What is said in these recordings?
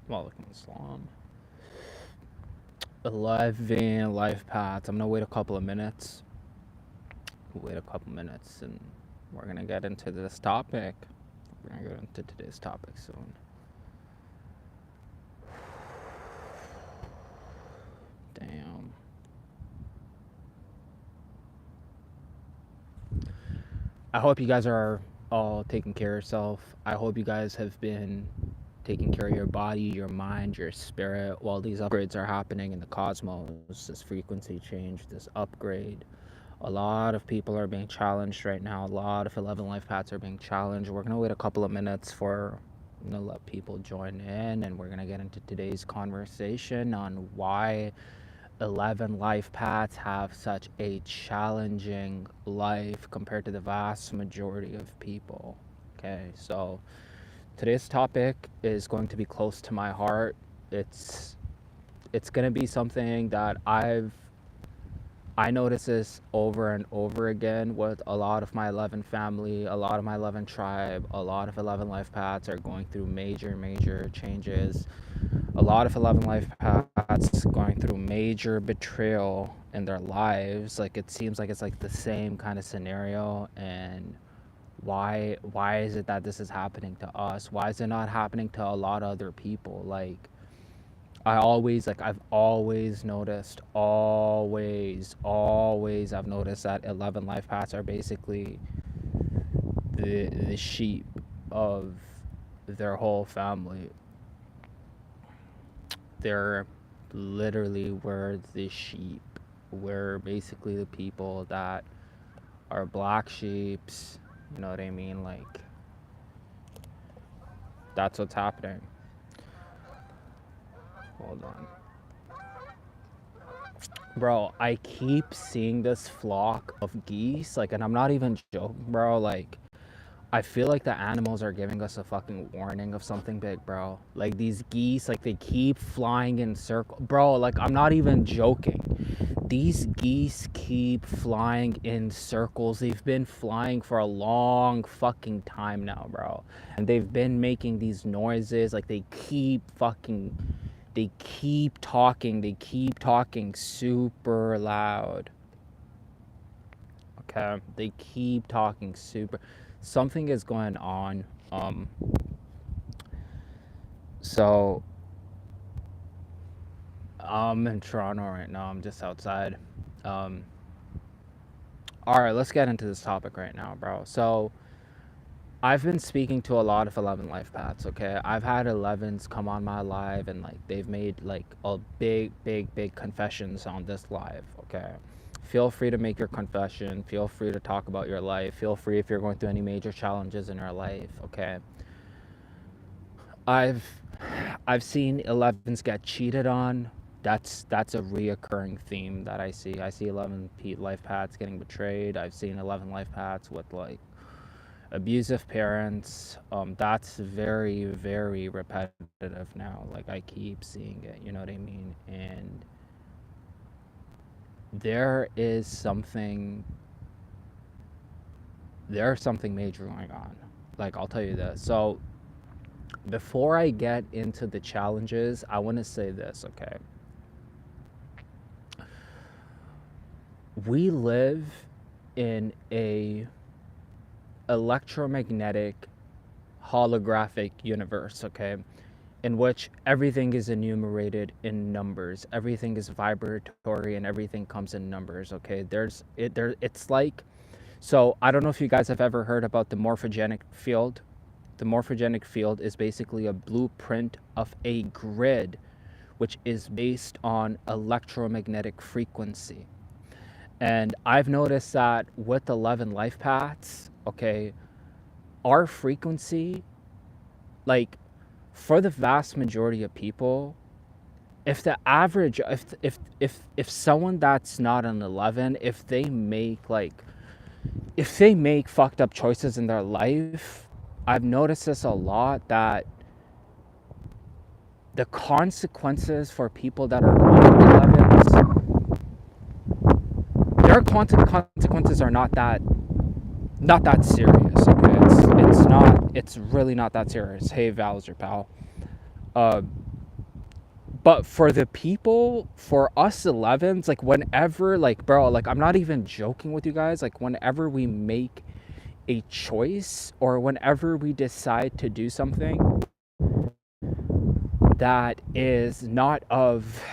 Walaikum Assalam. Live vein, life paths. I'm gonna wait a couple of minutes. And we're gonna get into this topic. We're gonna get into today's topic soon. Damn. I hope you guys are all taking care of yourself. I hope you guys have been taking care of your body, your mind, your spirit while these upgrades are happening in the cosmos, this frequency change, this upgrade. A lot of people are being challenged right now. A lot of 11 life paths are being challenged. We're going to wait a couple of minutes for let people join in, and we're going to get into today's conversation on why 11 life paths have such a challenging life compared to the vast majority of people. Okay, so today's topic is going to be close to my heart. It's going to be something that I notice this over and over again with a lot of my 11 family, a lot of my 11 tribe, a lot of 11 life paths are going through major changes. A lot of 11 life paths going through major betrayal in their lives. Like, it seems like it's like the same kind of scenario. And why is it that this is happening to us? Why is it not happening to a lot of other people? Like, I've always noticed, I've noticed that 11 life paths are basically the sheep of their whole family. They're literally, we're the sheep. We're basically the people that are black sheeps, you know what I mean? Like, that's what's happening. Hold on. Bro, I keep seeing this flock of geese, like, and I'm not even joking, bro. Like, I feel like the animals are giving us a fucking warning of something big, bro. Like, these geese, like, they keep flying in circles. Bro, like, I'm not even joking. These geese keep flying in circles. They've been flying for a long fucking time now, bro. And they've been making these noises, like, they keep talking super loud. Okay, they keep talking super. Something is going on. So I'm in Toronto right now. I'm just outside. All right, let's get into this topic right now, bro. So I've been speaking to a lot of 11 life paths, okay? I've had 11s come on my live, and like they've made like a big confessions on this live, okay? Feel free to make your confession. Feel free to talk about your life. Feel free if you're going through any major challenges in your life, okay? I've seen 11s get cheated on. That's a reoccurring theme that I see. I see 11 life paths getting betrayed. I've seen 11 life paths with like abusive parents. That's very repetitive now. Like, I keep seeing it, you know what I mean? And there's something major going on. Like, I'll tell you this. So before I get into the challenges, I want to say this, okay? We live in a electromagnetic holographic universe, okay, in which everything is enumerated in numbers, everything is vibratory, and everything comes in numbers, okay? It's like, so I don't know if you guys have ever heard about the morphogenic field. The morphogenic field is basically a blueprint of a grid which is based on electromagnetic frequency. And I've noticed that with 11 life paths, okay, our frequency, like, for the vast majority of people, if the average, if someone that's not an 11, if they make like if they make fucked up choices in their life, I've noticed this a lot, that the consequences for people that are not 11s, their consequences are not that serious. Okay, it's really not that serious. Hey, Val's pal. Uh, but for the people, for us 11s, like whenever, like bro, like I'm not even joking with you guys. Like whenever we make a choice or whenever we decide to do something that is not of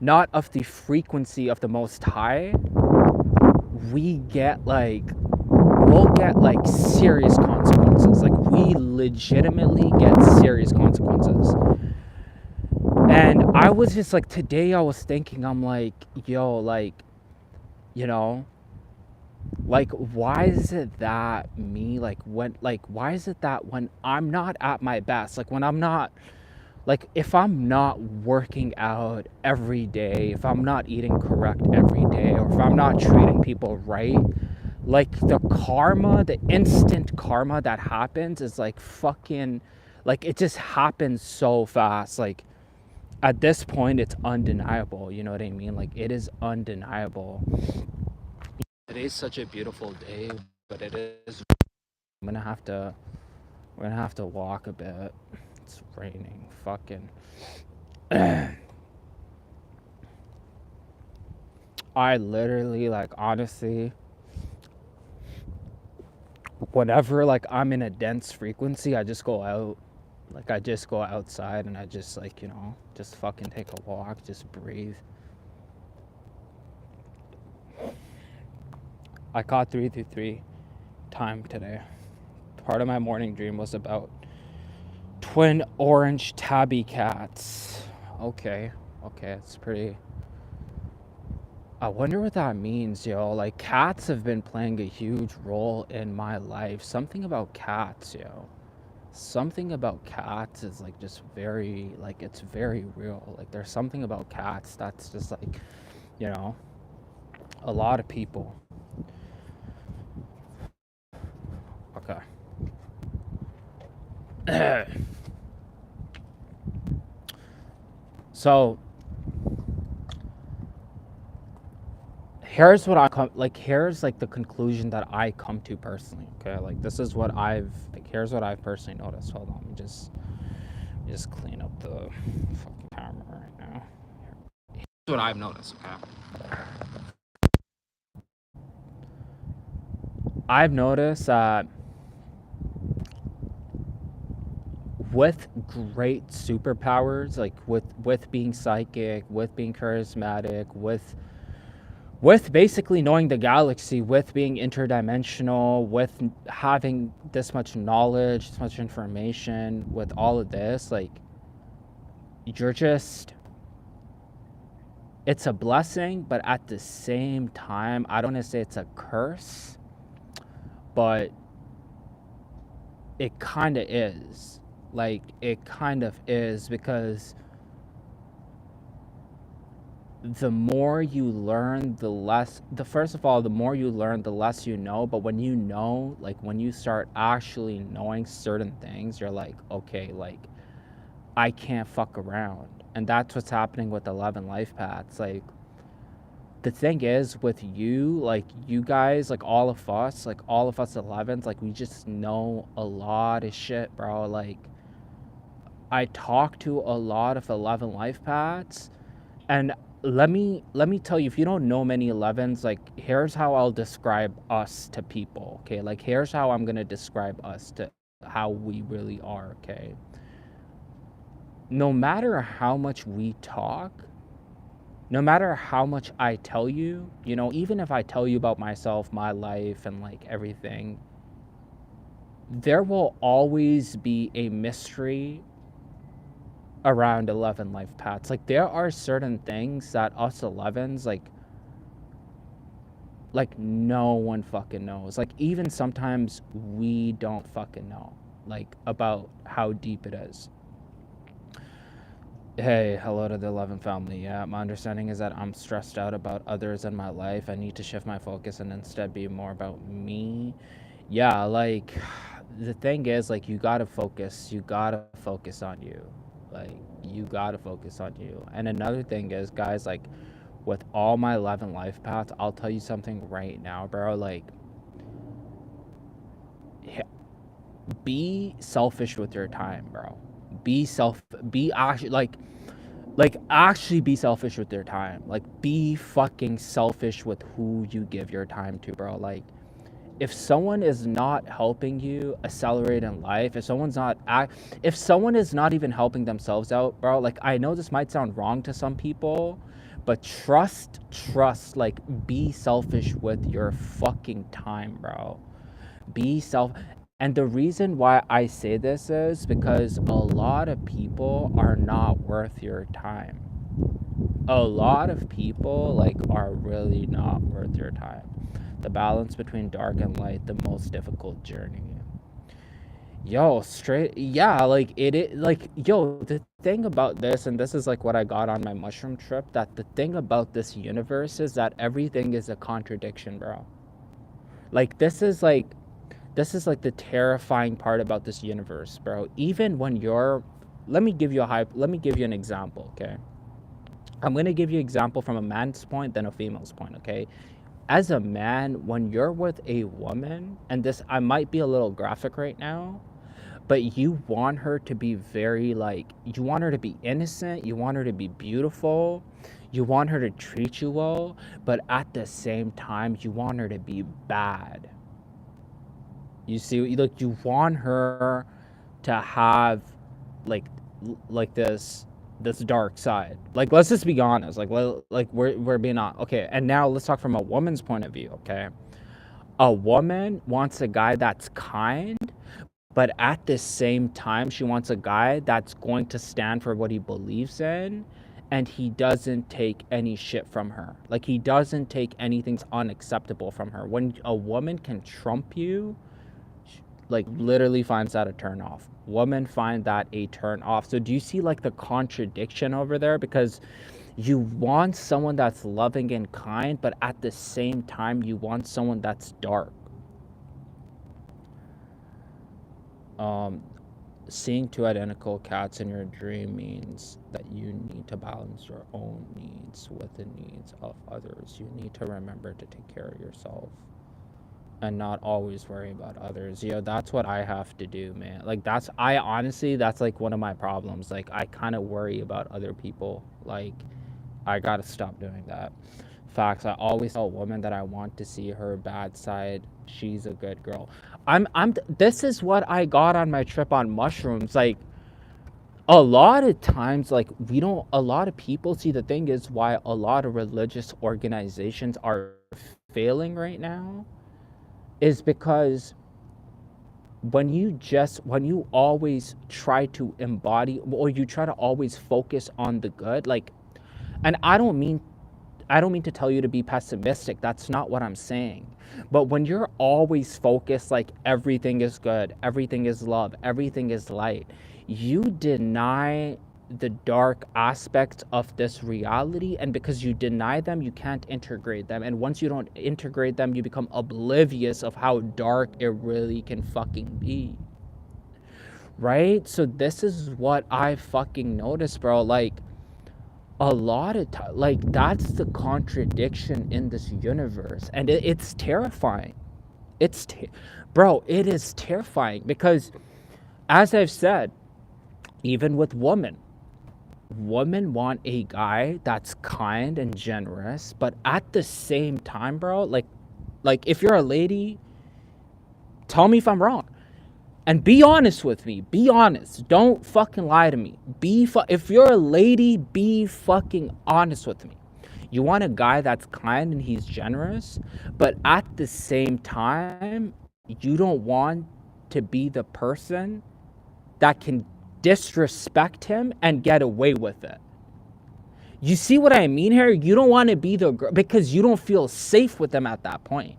the frequency of the Most High, we get like we'll get like serious consequences. Like we legitimately get serious consequences. And I was just like, today I was thinking, I'm like, yo, like, you know, like why is it that me, like why is it that when I'm not at my best, like when I'm not, like if I'm not working out every day, if I'm not eating correct every day, or if I'm not treating people right, like the karma, the instant karma that happens is like fucking, like it just happens so fast. Like at this point it's undeniable, you know what I mean? Like it is undeniable. Today's such a beautiful day, but it is, I'm gonna have to, we're gonna have to walk a bit. It's raining fucking. I literally, like, honestly, whenever like I'm in a dense frequency, I just go out. Like I just go outside and I just, like, you know, just fucking take a walk, just breathe. I caught 333 time today. Part of my morning dream was about twin orange tabby cats. Okay, it's pretty. I wonder what that means, yo. Like cats have been playing a huge role in my life. Something about cats, yo. Something about cats is like just very, like it's very real. Like there's something about cats that's just like, you know, a lot of people. Okay. So here's what I come, like here's like the conclusion that I come to personally. Okay, like this is what I've, like here's what I've personally noticed. Hold on, let me just clean up the fucking camera right now. Here's what I've noticed. Okay, I've noticed that with great superpowers, like with being psychic, with being charismatic, with basically knowing the galaxy, with being interdimensional, with having this much knowledge, this much information, with all of this, like you're just, it's a blessing, but at the same time, I don't want to say it's a curse, but it kind of is. Like it kind of is, because the more you learn, the less, the first of all, the more you learn, the less you know. But when you know, like when you start actually knowing certain things, you're like, okay, like I can't fuck around. And that's what's happening with 11 life paths. Like the thing is with you, like you guys, like all of us 11s, like we just know a lot of shit, bro. Like I talk to a lot of 11 life paths, and let me tell you, if you don't know many 11s, like here's how I'll describe us to people. Okay, like here's how I'm gonna describe us to how we really are. Okay, no matter how much we talk, no matter how much I tell you, you know, even if I tell you about myself, my life, and like everything, there will always be a mystery around 11 life paths. Like there are certain things that us 11s, like no one fucking knows. Like even sometimes we don't fucking know, like about how deep it is. Hey, hello to the 11 family. Yeah, my understanding is that I'm stressed out about others in my life. I need to shift my focus and instead be more about me. Yeah, like the thing is, like, you gotta focus. You gotta focus on you. Like, you gotta focus on you. And another thing is, guys, like, with all my 11 life paths, I'll tell you something right now, bro. Like, be selfish with your time, bro. Be actually like actually be selfish with your time. Like, be fucking selfish with who you give your time to, bro. Like, if someone is not helping you accelerate in life, if someone is not even helping themselves out, bro, like, I know this might sound wrong to some people, but trust, like, be selfish with your fucking time, bro. Be self And the reason why I say this is because a lot of people are not worth your time. A lot of people, like, are really not worth your time. The balance between dark and light, the most difficult journey. Yo, straight, yeah, like, like, yo, the thing about this, and this is like what I got on my mushroom trip, that the thing about this universe is that everything is a contradiction, bro. Like, this is like the terrifying part about this universe, bro. Even when you're let me give you an example, okay? I'm going to give you an example from a man's point, then a female's point, okay? As a man, when you're with a woman, and this, I might be a little graphic right now, but you want her to be very, like, you want her to be innocent, you want her to be beautiful, you want her to treat you well, but at the same time, you want her to be bad. You see, like, you want her to have, like, this dark side. Like, let's just be honest. Like, we're being honest. Okay, and now let's talk from a woman's point of view. Okay, a woman wants a guy that's kind, but at the same time, she wants a guy that's going to stand for what he believes in, and he doesn't take any shit from her. Like, he doesn't take anything's unacceptable from her. When a woman can trump you, like, literally finds that a turn off. Women find that a turn off. So do you see, like, the contradiction over there? Because you want someone that's loving and kind, but at the same time you want someone that's dark. Seeing two identical cats in your dream means that you need to balance your own needs with the needs of others. You need to remember to take care of yourself and not always worry about others. Yo, that's what I have to do, man. Like, I honestly, that's like one of my problems. Like, I kind of worry about other people. Like, I gotta stop doing that. Facts. I always tell a woman that I want to see her bad side. She's a good girl. This is what I got on my trip on mushrooms. Like, a lot of times, like, a lot of people, see, the thing is why a lot of religious organizations are failing right now is because when you always try to embody, or you try to always focus on the good, like, and I don't mean to tell you to be pessimistic. That's not what I'm saying. But when you're always focused, like, everything is good, everything is love, everything is light, you deny the dark aspects of this reality. And because you deny them, you can't integrate them. And once you don't integrate them, you become oblivious of how dark it really can fucking be. Right? So this is what I fucking noticed, bro. Like, a lot of time, like, that's the contradiction in this universe, and it's terrifying. Bro, it is terrifying because, as I've said, even with women want a guy that's kind and generous, but at the same time, bro, like, if you're a lady, tell me if I'm wrong. And be honest with me. Be honest. Don't fucking lie to me. If you're a lady, be fucking honest with me. You want a guy that's kind and he's generous, but at the same time, you don't want to be the person that can disrespect him and get away with it. You see what I mean here? You don't want to be the girl because you don't feel safe with them at that point.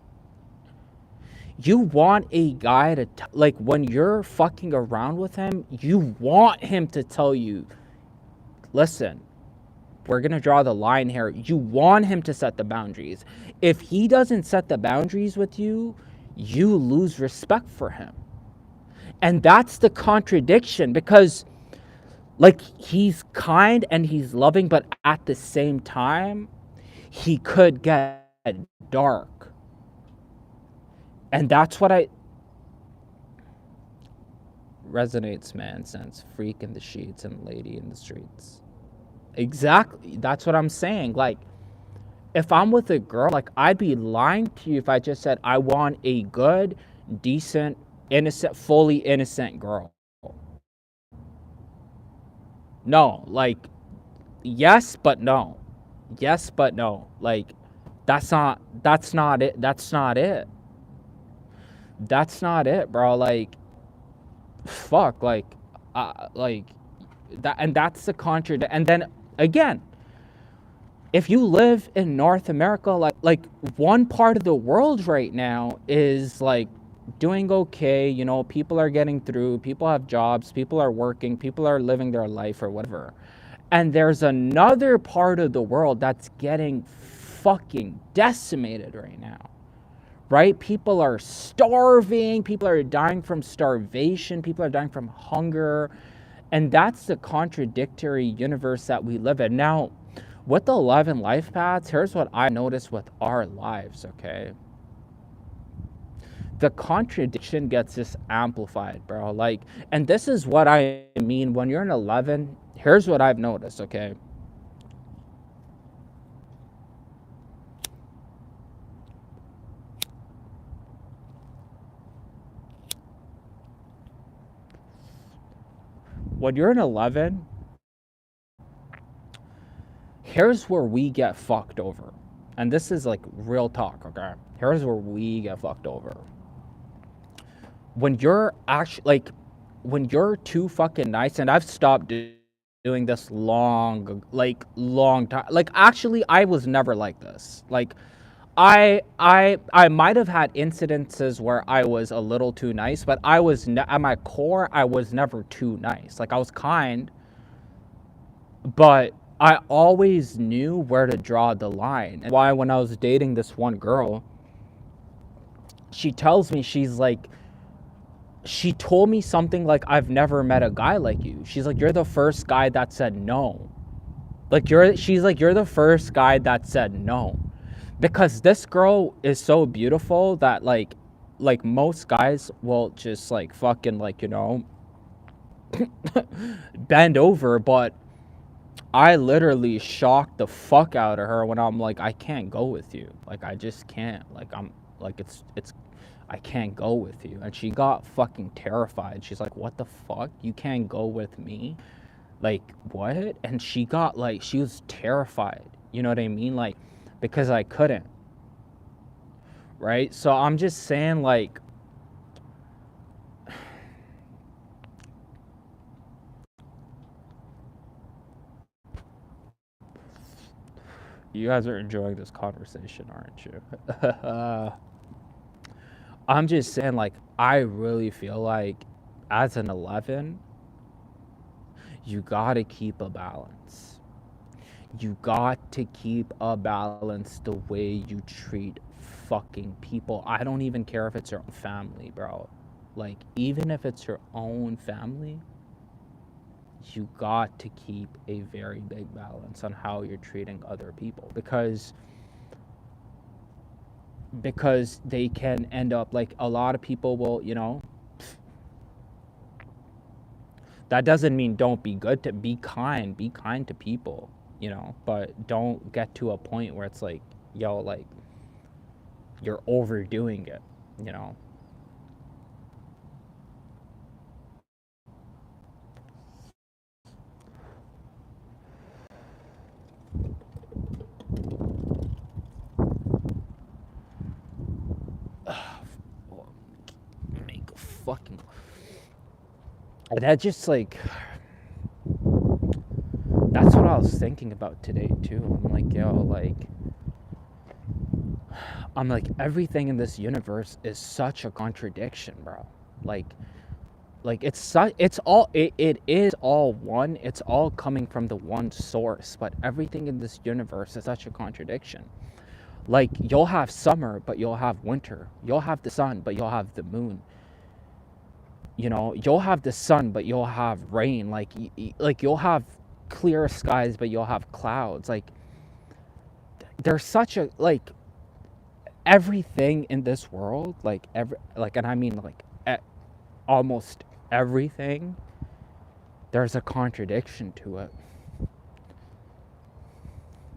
You want a guy to, like, when you're fucking around with him, you want him to tell you, listen, we're going to draw the line here. You want him to set the boundaries. If he doesn't set the boundaries with you, you lose respect for him. And that's the contradiction, because like he's kind and he's loving, but at the same time, he could get dark. And that's what I resonates, man, since freak in the sheets and lady in the streets. Exactly. That's what I'm saying. Like, if I'm with a girl, like, I'd be lying to you if I just said I want a good, decent, innocent, fully innocent girl. No, like, yes, but no. Yes, but no. Like, that's not it. That's not it. That's not it, bro. Like, fuck, like that, and that's the contradiction. And then again, if you live in North America, like one part of the world right now is like doing okay, you know, people are getting through, people have jobs, people are working, people are living their life or whatever. And there's another part of the world that's getting fucking decimated right now. Right? People are starving, people are dying from starvation, people are dying from hunger. And that's the contradictory universe that we live in. Now, with the 11 life paths, here's what I noticed with our lives, okay? The contradiction gets just amplified, bro. Like, and this is what I mean when you're an 11, here's what I've noticed, okay? When you're an 11, here's where we get fucked over. And this is like real talk, okay? Here's where we get fucked over. When you're actually, like, when you're too fucking nice, and I've stopped doing this long time. Like, actually, I was never like this. Like, I might have had incidences where I was a little too nice, but I was at my core, I was never too nice. Like, I was kind, but I always knew where to draw the line. And why, when I was dating this one girl, she tells me, she's like, she told me something like, I've never met a guy like you. She's like, you're the first guy that said no. Like, she's like, you're the first guy that said no. Because this girl is so beautiful that like most guys will just like fucking, like, you know, bend over, but I literally shocked the fuck out of her when I'm like, I can't go with you. Like, I just can't. Like, I'm like, it's I can't go with you. And she got fucking terrified. She's like, what the fuck? You can't go with me? Like, what? And she got like, she was terrified. You know what I mean? Like, because I couldn't. Right? So I'm just saying, like, you guys are enjoying this conversation, aren't you? I'm just saying, like, I really feel like as an 11, you gotta keep a balance. You got to keep a balance the way you treat fucking people. I don't even care if it's your own family, bro. Like, even if it's your own family, you got to keep a very big balance on how you're treating other people, because they can end up, like, a lot of people will, you know, that doesn't mean don't be good, to be kind to people, you know, but don't get to a point where it's like, yo, like, you're overdoing it, you know. Make a fucking, that just like, that's what I was thinking about today too. I'm like, yo, like, everything in this universe is such a contradiction, bro. Like, Like it's all it is all one. It's all coming from the one source, but everything in this universe is such a contradiction. Like you'll have summer, but you'll have winter. You'll have the sun, but you'll have the moon. You know, you'll have the sun, but you'll have rain. Like you'll have clear skies, but you'll have clouds. Like there's such a like everything in this world, and I mean like almost everything, there's a contradiction to it.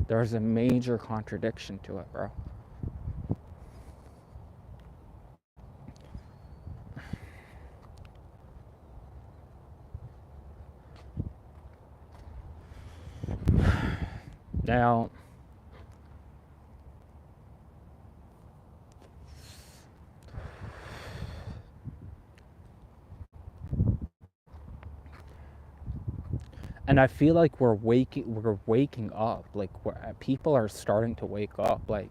There's a major contradiction to it, bro. Now, and I feel like we're waking up. Like people are starting to wake up. Like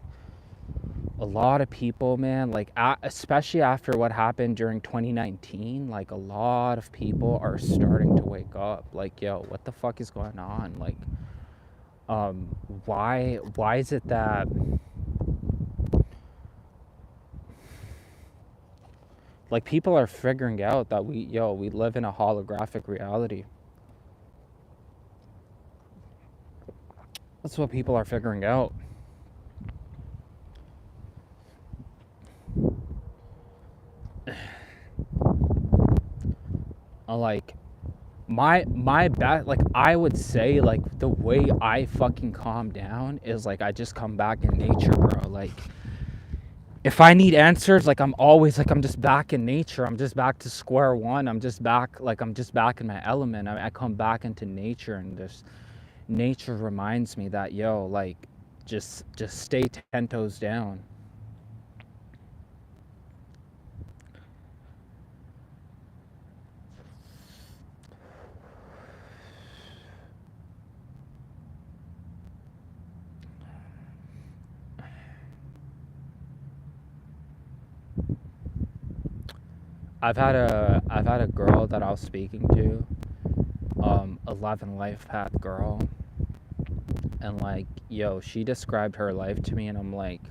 a lot of people, man, like especially after what happened during 2019, like a lot of people are starting to wake up. Like, yo, what the fuck is going on? Like, why is it that like people are figuring out that we live in a holographic reality? That's what people are figuring out. Like my bad, like I would say, like the way I fucking calm down is like I just come back in nature, bro. Like if I need answers, like I'm always like I'm just back in nature. I'm just back to square one. I'm just back in my element. I come back into nature, and this nature reminds me that, yo, like just stay 10 toes down. I've had a girl that I was speaking to, 11 life path girl, and like, yo, she described her life to me, and I'm like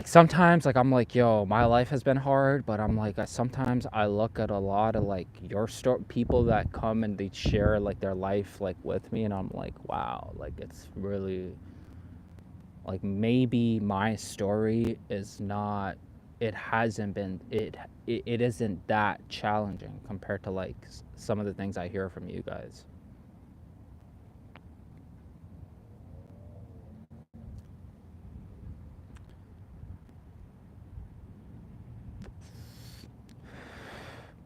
sometimes like I'm like, yo, my life has been hard, but I'm like sometimes I look at a lot of like your people that come and they share like their life like with me, and I'm like, wow, like it's really like maybe my story is not, it hasn't been, it isn't that challenging compared to like some of the things I hear from you guys.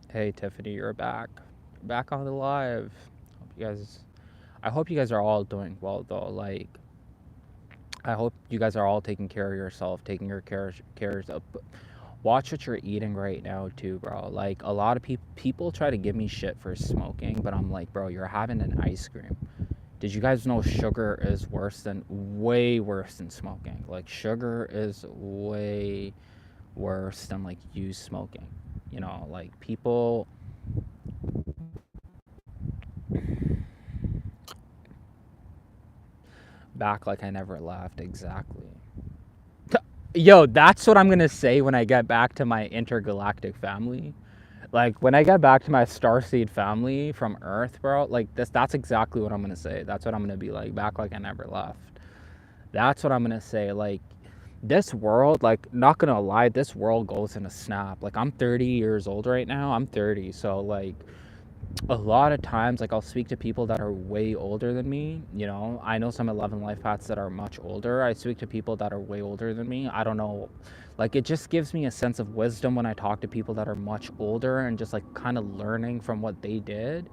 Hey Tiffany, you're back. You're back on the live. I hope you guys are all doing well though. Like I hope you guys are all taking care of yourself, taking your cares up. Watch what you're eating right now too, bro. Like a lot of people try to give me shit for smoking, but I'm like, bro, you're having an ice cream. Did you guys know sugar is way worse than smoking? Like sugar is way worse than like you smoking. You know, like people back like I never left, exactly. Yo, that's what I'm gonna say when I get back to my intergalactic family. Like when I get back to my starseed family from Earth, bro, like that's exactly what I'm gonna say. That's what I'm gonna be like, back like I never left. That's what I'm gonna say. Like this world, like not gonna lie, this world goes in a snap. Like I'm 30 years old right now. I'm 30, so like a lot of times like I'll speak to people that are way older than me. You know, I know some 11 life paths that are much older. I speak to people that are way older than me. I don't know, like it just gives me a sense of wisdom when I talk to people that are much older, and just like kind of learning from what they did.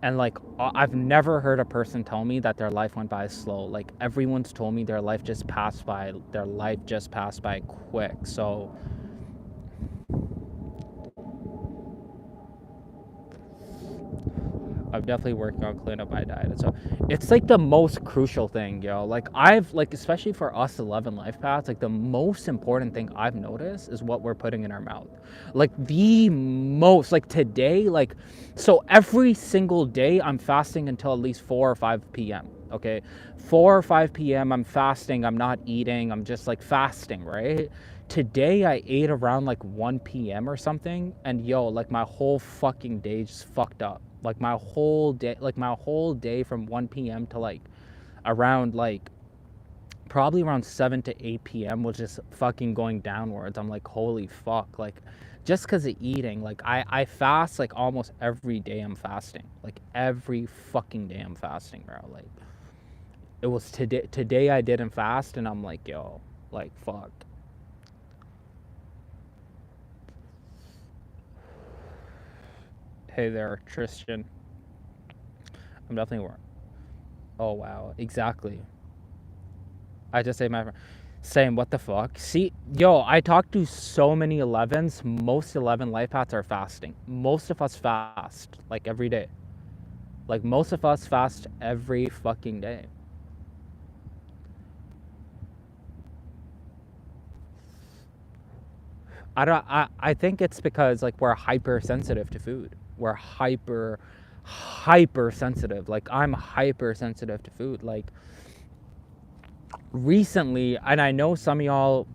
And like I've never heard a person tell me that their life went by slow. Like everyone's told me their life just passed by quick. So I'm definitely working on cleaning up my diet. So it's like the most crucial thing, yo. Like I've like, especially for us 11 life paths, like the most important thing I've noticed is what we're putting in our mouth. Like the most, like today, like, so every single day I'm fasting until at least 4 or 5 p.m. Okay, 4 or 5 p.m. I'm fasting. I'm not eating. I'm just like fasting, right? Today I ate around like 1 p.m. or something, and yo, like my whole fucking day just fucked up. Like my whole day from 1 p.m. to like around like probably around 7 to 8 p.m. was just fucking going downwards. I'm like, holy fuck. Like just because of eating, like I fast like almost every day. I'm fasting. Like every fucking day I'm fasting, bro. Like it was today I didn't fast, and I'm like, yo, like fuck. Hey there, Tristan. I'm definitely warm. Oh wow, exactly. I just say my friend. Same. What the fuck? See, yo, I talked to so many 11s. Most 11 life paths are fasting. Most of us fast like every day. Like most of us fast every fucking day. I think it's because like we're hypersensitive to food. We're hypersensitive. Like I'm hypersensitive to food. Like recently, and I know some of y'all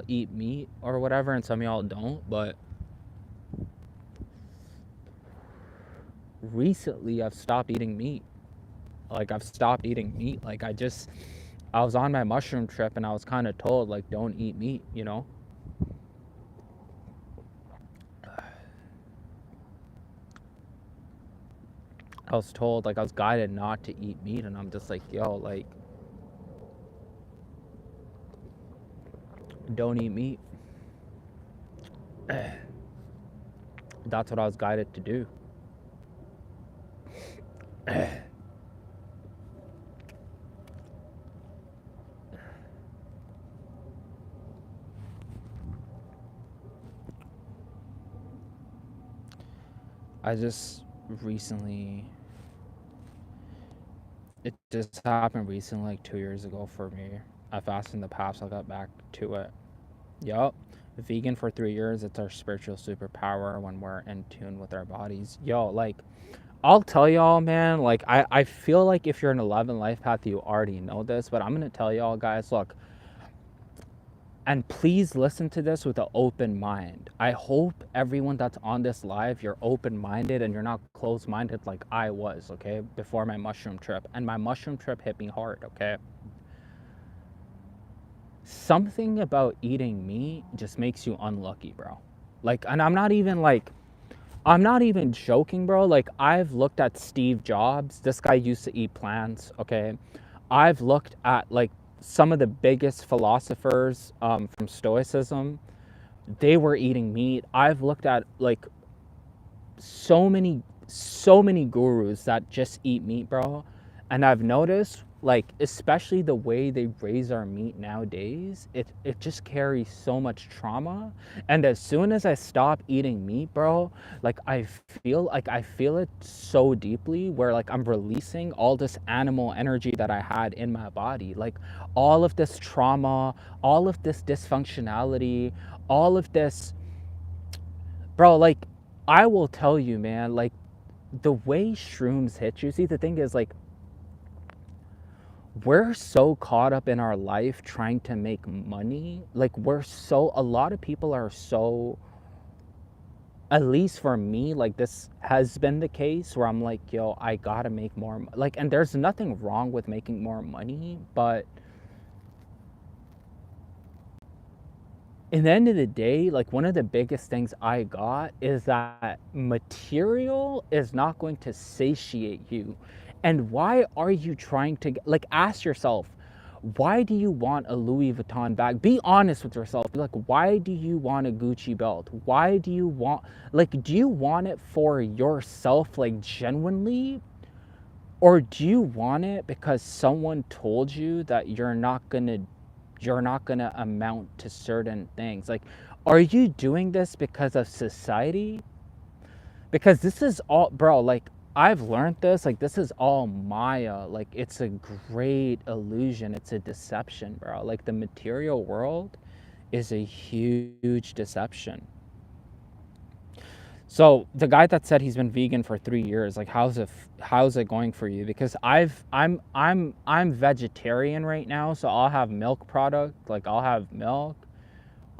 eat meat or whatever, and some of y'all don't, but recently I've stopped eating meat. Like I've stopped eating meat. Like I was on my mushroom trip, and I was kind of told like don't eat meat, you know? I was told, like I was guided not to eat meat, and I'm just like, yo, like don't eat meat. That's what I was guided to do. I just recently, it just happened recently, like 2 years ago for me. I fasted in the past, I got back to it. Yup. Vegan for 3 years, it's our spiritual superpower when we're in tune with our bodies. Yo, like, I'll tell y'all, man, like, I feel like if you're an 11 life path, you already know this, but I'm gonna tell y'all, guys, look, and please listen to this with an open mind. I hope everyone that's on this live, you're open minded and you're not closed minded like I was, okay, before my mushroom trip. And my mushroom trip hit me hard, okay? Something about eating meat just makes you unlucky, bro. Like, and I'm not even joking, bro. Like, I've looked at Steve Jobs. This guy used to eat plants, okay? I've looked at like some of the biggest philosophers from Stoicism. They were eating meat. I've looked at like so many gurus that just eat meat, bro. And I've noticed, like, especially the way they raise our meat nowadays, it just carries so much trauma. And as soon as I stop eating meat, bro, like I feel it so deeply where like I'm releasing all this animal energy that I had in my body. Like all of this trauma, all of this dysfunctionality, all of this, bro, like I will tell you, man, like the way shrooms hit you. See, the thing is, like, we're so caught up in our life trying to make money. Like, a lot of people are so, at least for me, like, this has been the case where I'm like, yo, I gotta make more. Like, and there's nothing wrong with making more money, but in the end of the day, like one of the biggest things I got is that material is not going to satiate you. And why are you trying to like ask yourself, why do you want a Louis Vuitton bag? Be honest with yourself. Be like, why do you want a Gucci belt? Why do you want, like, do you want it for yourself, like genuinely? Or do you want it because someone told you that you're not gonna amount to certain things? Like, are you doing this because of society? Because this is all, bro, like, I've learned this, like, this is all Maya. Like, it's a great illusion. It's a deception, bro. Like, the material world is a huge deception. So the guy that said he's been vegan for 3 years, like, how's it going for you? Because I'm vegetarian right now, so I'll have milk product, like, I'll have milk.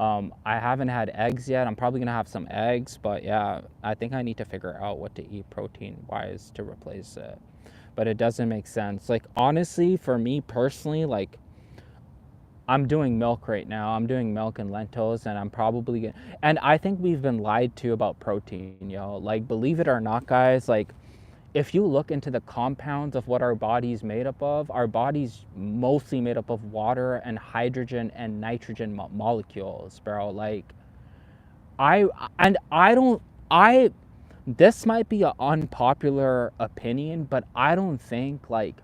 I haven't had eggs yet. I'm probably gonna have some eggs, but yeah, I think I need to figure out what to eat protein wise to replace it. But it doesn't make sense. Like, honestly, for me personally, like, I'm doing milk right now. I'm doing milk and lentils, and I'm probably gonna, and I think we've been lied to about protein, yo. Like, believe it or not, guys, like, if you look into the compounds of what our body's made up of, our body's mostly made up of water and hydrogen and nitrogen molecules, bro. Like, this might be an unpopular opinion, but I don't think, like,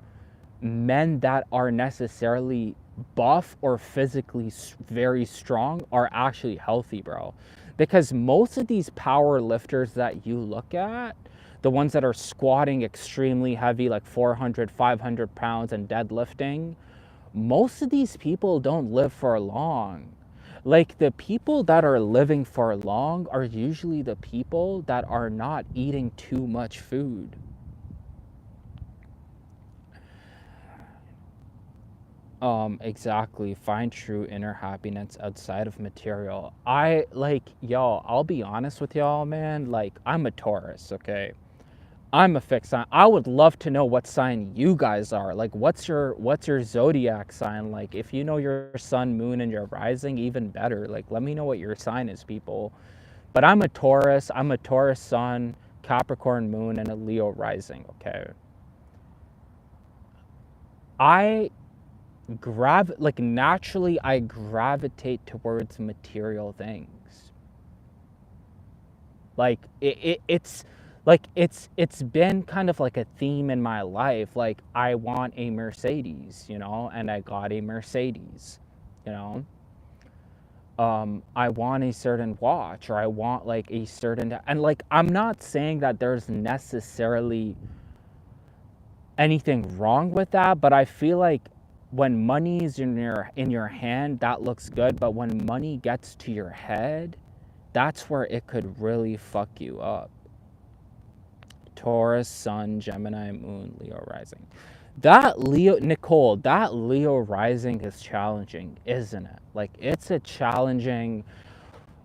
men that are necessarily buff or physically very strong are actually healthy, bro. Because most of these power lifters that you look at, the ones that are squatting extremely heavy, like 400, 500 pounds and deadlifting, most of these people don't live for long. Like, the people that are living for long are usually the people that are not eating too much food. Exactly. Find true inner happiness outside of material. I'll be honest with y'all, man. Like, I'm a Taurus, okay? I'm a fixed sign. I would love to know what sign you guys are. Like, what's your zodiac sign? Like, if you know your sun, moon, and your rising, even better. Like, let me know what your sign is, people. But I'm a Taurus. I'm a Taurus sun, Capricorn moon, and a Leo rising, okay? Naturally, I gravitate towards material things. Like, it's been kind of like a theme in my life. Like, I want a Mercedes, you know, and I got a Mercedes, you know. I want a certain watch, or I want, like, a certain, and, like, I'm not saying that there's necessarily anything wrong with that, but I feel like when money's in your hand, that looks good, but when money gets to your head, that's where it could really fuck you up. Taurus, Sun, Gemini, Moon, Leo rising. That Leo rising is challenging, isn't it? Like, it's a challenging,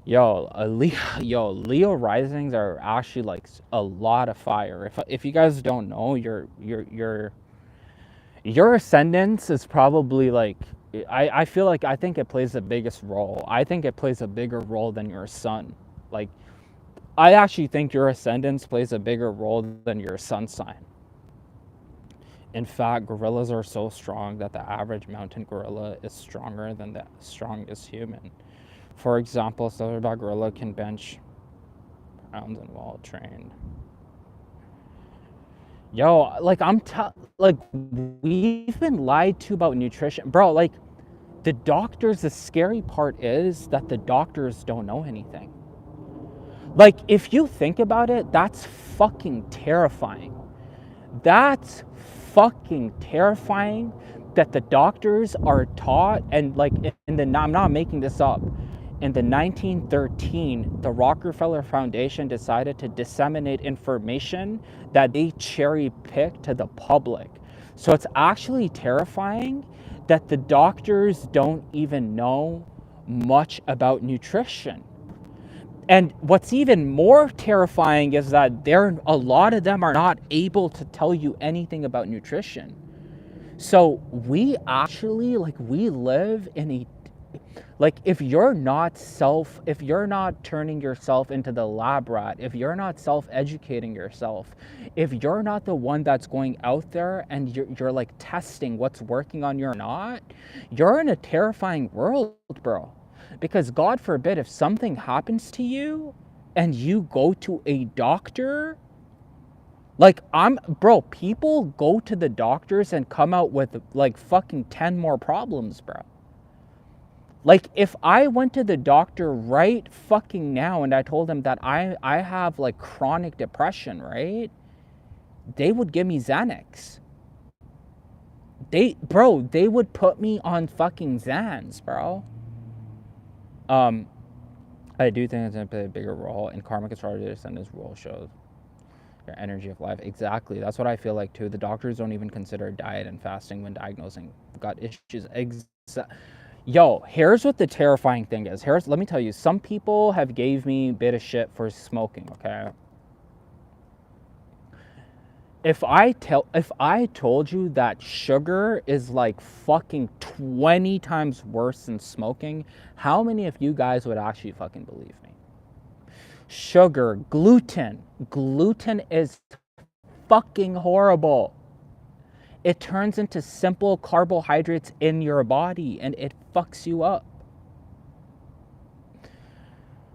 Leo risings are actually, like, a lot of fire. If you guys don't know, your ascendance is probably, like, I feel like, I think it plays the biggest role. I think it plays a bigger role than your sun. Like, I actually think your ascendance plays a bigger role than your sun sign. In fact, gorillas are so strong that the average mountain gorilla is stronger than the strongest human. For example, silverback gorilla can bench pounds and well trained. Yo, like, we've been lied to about nutrition, bro. Like, the scary part is that the doctors don't know anything. Like, if you think about it, that's fucking terrifying. That's fucking terrifying that the doctors are taught, and, like, I'm not making this up. In the 1913, the Rockefeller Foundation decided to disseminate information that they cherry-picked to the public. So it's actually terrifying that the doctors don't even know much about nutrition. And what's even more terrifying is that a lot of them are not able to tell you anything about nutrition. So we actually, like, we live in a, like, if you're not turning yourself into the lab rat, if you're not self-educating yourself, if you're not the one that's going out there and you're like testing what's working on you or not, you're in a terrifying world, bro. Because God forbid, if something happens to you and you go to a doctor, like, people go to the doctors and come out with, like, fucking 10 more problems, bro. Like, if I went to the doctor right fucking now and I told him that I have, like, chronic depression, right? they would give me Xanax. They would put me on fucking Xans, bro. I do think it's gonna play a bigger role in karmic astrologers than this role shows. Your energy of life. Exactly. That's what I feel like too. The doctors don't even consider diet and fasting when diagnosing gut issues. Yo, here's what the terrifying thing is. Let me tell you, some people have gave me a bit of shit for smoking, okay? If I told you that sugar is like fucking 20 times worse than smoking, how many of you guys would actually fucking believe me? Sugar, gluten is fucking horrible. It turns into simple carbohydrates in your body and it fucks you up.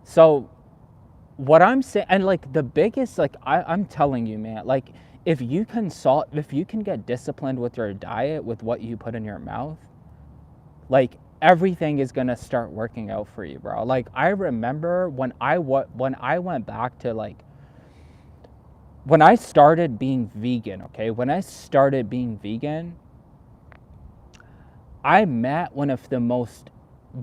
So what I'm saying, and like the biggest, like I'm telling you, man, like if you can get disciplined with your diet, with what you put in your mouth, like everything is gonna start working out for you, bro. Like I remember when I went back to like, when I started being vegan, okay? When I started being vegan, I met one of the most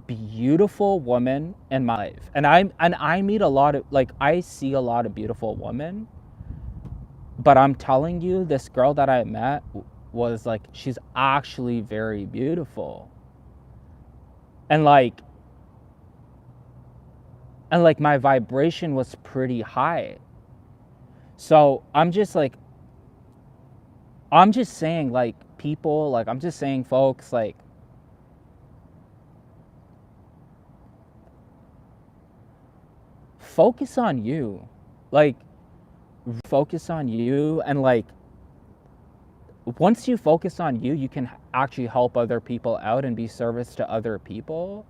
beautiful women in my life. And I meet a lot of, like, I see a lot of beautiful women. But I'm telling you, this girl that I met was like, she's actually very beautiful. And like my vibration was pretty high. So I'm just saying, like, people, like, I'm just saying, folks, like, focus on you. Like, focus on you. And like, once you focus on you, you can actually help other people out and be service to other people.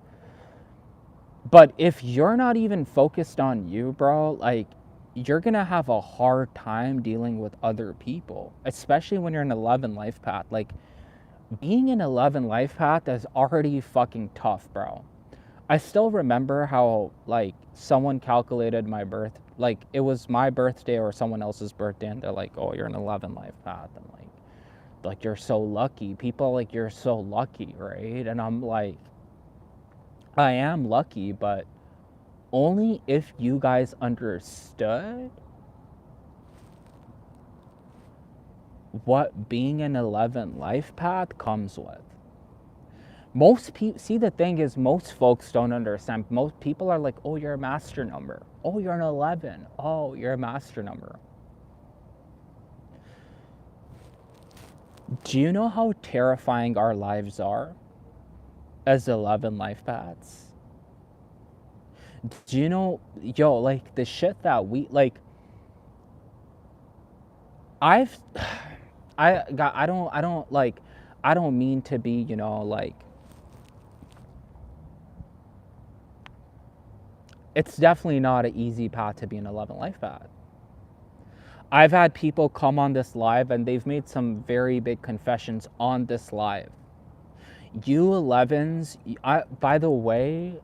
But if you're not even focused on you, bro, like, you're gonna have a hard time dealing with other people, especially when you're in 11 life path. Like, being in 11 life path is already fucking tough, bro. I still remember how, like, someone calculated my birth, like, it was my birthday or someone else's birthday, and they're like, oh, you're in 11 life path, and like you're so lucky. People like, you're so lucky, right? And I'm like, I am lucky, but only if you guys understood what being an 11 life path comes with. Most people, see, the thing is, most folks don't understand. Most people are like, oh, you're a master number. Oh, you're an 11. Oh, you're a master number. Do you know how terrifying our lives are as 11 life paths? Do you know, yo, like, the shit that we, like, I don't mean to be, you know, like, it's definitely not an easy path to be an 11 life path. I've had people come on this live and they've made some very big confessions on this live. You 11s, by the way,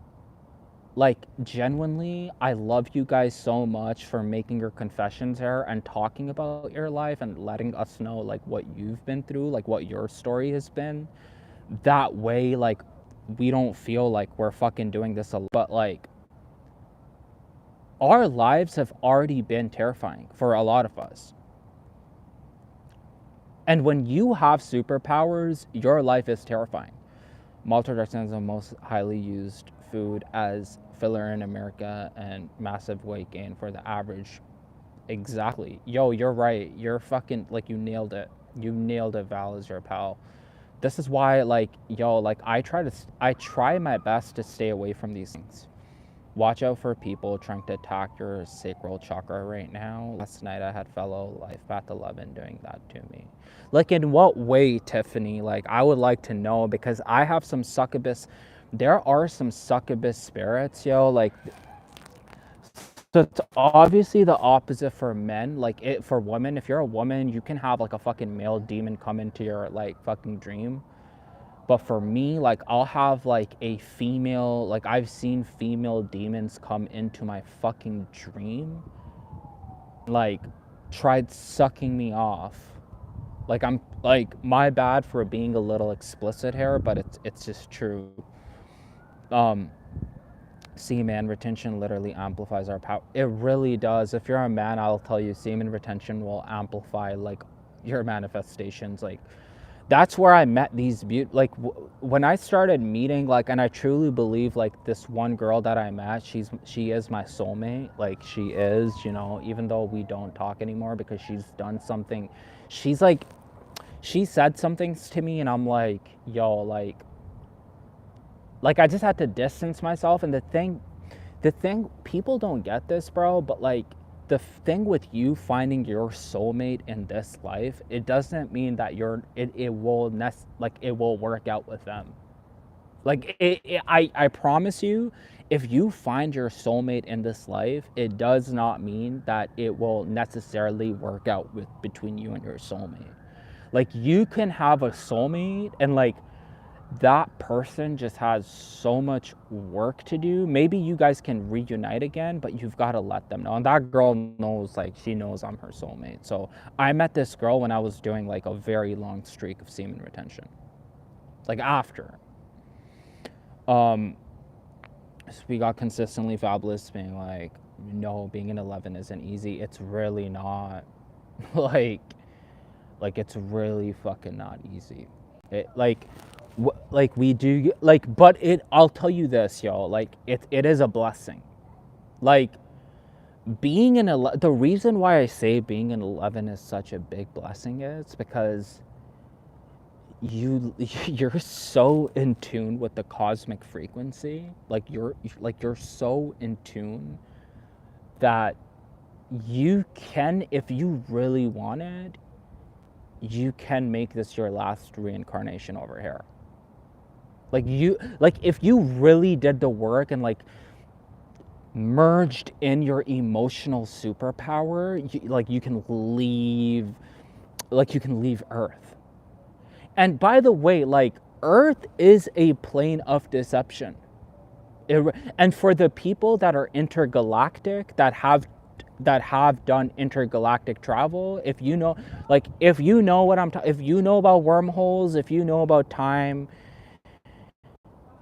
like, genuinely, I love you guys so much for making your confessions here and talking about your life and letting us know, like, what you've been through, like, what your story has been. That way, like, we don't feel like we're fucking doing this alone. But, like, our lives have already been terrifying for a lot of us. And when you have superpowers, your life is terrifying. Maltodextrin is the most highly used food as filler in America, and massive weight gain for the average. Exactly. Yo, you're right. You're fucking, like, you nailed it. You nailed it, Val, as your pal. This is why, like, yo, like, I try my best to stay away from these things. Watch out for people trying to attack your sacral chakra right now. Last night I had fellow Life Path 11 doing that to me. Like, in what way, Tiffany? Like, I would like to know, because I have some succubus. There are some succubus spirits, yo. Like, so it's obviously the opposite for men. Like, for women, if you're a woman, you can have, like, a fucking male demon come into your, like, fucking dream. But for me, like, I'll have, like, a female, like, I've seen female demons come into my fucking dream. Like, tried sucking me off. Like, I'm like, my bad for being a little explicit here, but it's just true. um Semen retention literally amplifies our power. It really does. If you're a man, I'll tell you, semen retention will amplify like your manifestations. Like, that's where I met these like when I started meeting, like, and I truly believe like this one girl that I met, she is my soulmate. Like, she is, you know, even though we don't talk anymore because she's done something. She's like, she said some things to me and I'm like, yo, like I just had to distance myself. And the thing, people don't get this, bro, but like, the thing with you finding your soulmate in this life, it doesn't mean that it will like it will work out with them. Like, I promise you, if you find your soulmate in this life, it does not mean that it will necessarily work out with between you and your soulmate. Like, you can have a soulmate and like that person just has so much work to do. Maybe you guys can reunite again, but you've got to let them know. And that girl knows, like, she knows I'm her soulmate. So I met this girl when I was doing like a very long streak of semen retention. Like, after. So we got consistently fabulous being like, no, being an 11 isn't easy. It's really not. like, it's really fucking not easy. It like we do like, but I'll tell you this, yo, like it is a blessing. Like, being the reason why I say being an 11 is such a big blessing is because you're so in tune with the cosmic frequency. Like, you're so in tune that you can, if you really wanted, you can make this your last reincarnation over here. Like, if you really did the work and like merged in your emotional superpower, you can leave, Earth. And by the way, like, Earth is a plane of deception. And for the people that are intergalactic, that have done intergalactic travel, if you know, if you know about wormholes, if you know about time,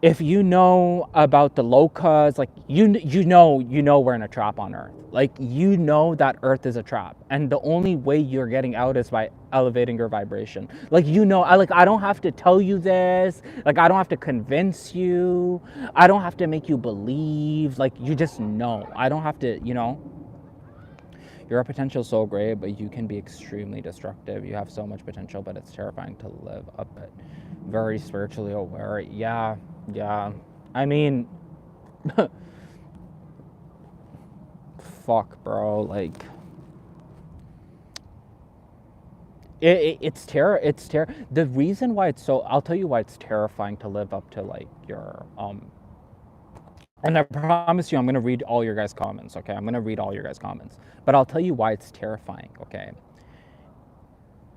if you know about the locas, like, you know we're in a trap on Earth. Like, you know that Earth is a trap, and the only way you're getting out is by elevating your vibration. Like, I don't have to tell you this. Like, I don't have to convince you. I don't have to make you believe. Like, you just know. I don't have to, Your potential is so great, but you can be extremely destructive. You have so much potential, but it's terrifying to live up it. Very spiritually aware. Yeah. I mean, fuck, bro. Like, it's terror. The reason why I'll tell you why it's terrifying to live up to like your And I promise you, I'm gonna read all your guys' comments. Okay, I'm gonna read all your guys' comments, but I'll tell you why it's terrifying. Okay.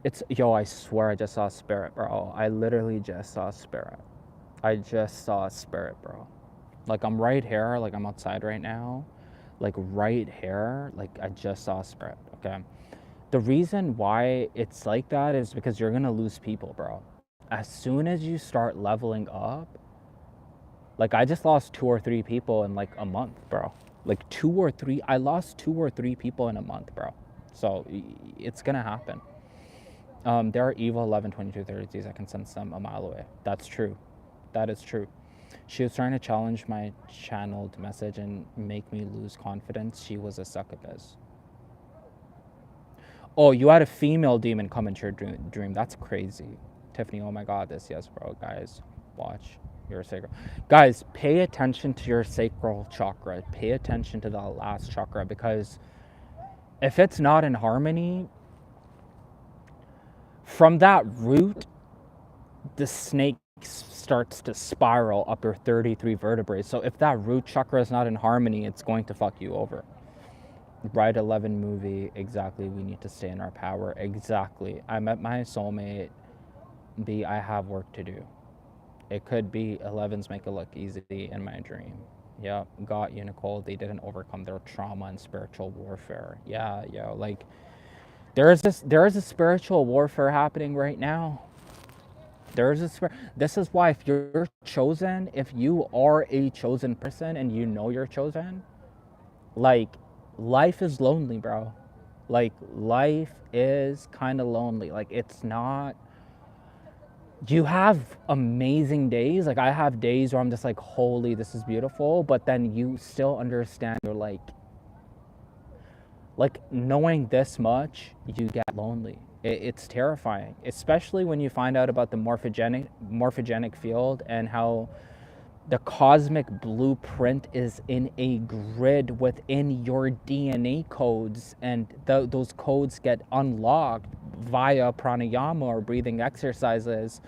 I swear I just saw a spirit, bro. I literally just saw a spirit. Bro. Like, I'm right here, like, I'm outside right now. Like, right here, like, I just saw a spirit, okay? The reason why it's like that is because you're gonna lose people, bro. As soon as you start leveling up, like, I just lost 2 or 3 people in, like, a month, bro. Like, I lost 2 or 3 people in a month, bro. So, it's gonna happen. There are evil 11, 22, 30s. I can sense them a mile away. That's true. That is true. She was trying to challenge my channeled message and make me lose confidence. She was a succubus. Oh, you had a female demon come into your dream. That's crazy. Tiffany, oh my god, yes, bro. Guys, watch your sacral. Guys, pay attention to your sacral chakra. Pay attention to the last chakra, because if it's not in harmony, from that root, the snake starts to spiral up your 33 vertebrae. So if that root chakra is not in harmony, it's going to fuck you over. Ride 11 movie, exactly. We need to stay in our power. Exactly. I met my soulmate. B, I have work to do. It could be 11s make it look easy in my dream. Yeah, got you, Nicole. They didn't overcome their trauma and spiritual warfare. Yeah, like, there is a spiritual warfare happening right now. This is why, if you're chosen, if you are a chosen person and you know you're chosen, like, life is lonely, bro. Like, life is kind of lonely. Like, it's not, you have amazing days. Like, I have days where I'm just like, holy, this is beautiful. But then you still understand, you're like knowing this much, you get lonely. It's terrifying, especially when you find out about the morphogenic field and how the cosmic blueprint is in a grid within your DNA codes, and those codes get unlocked via pranayama or breathing exercises,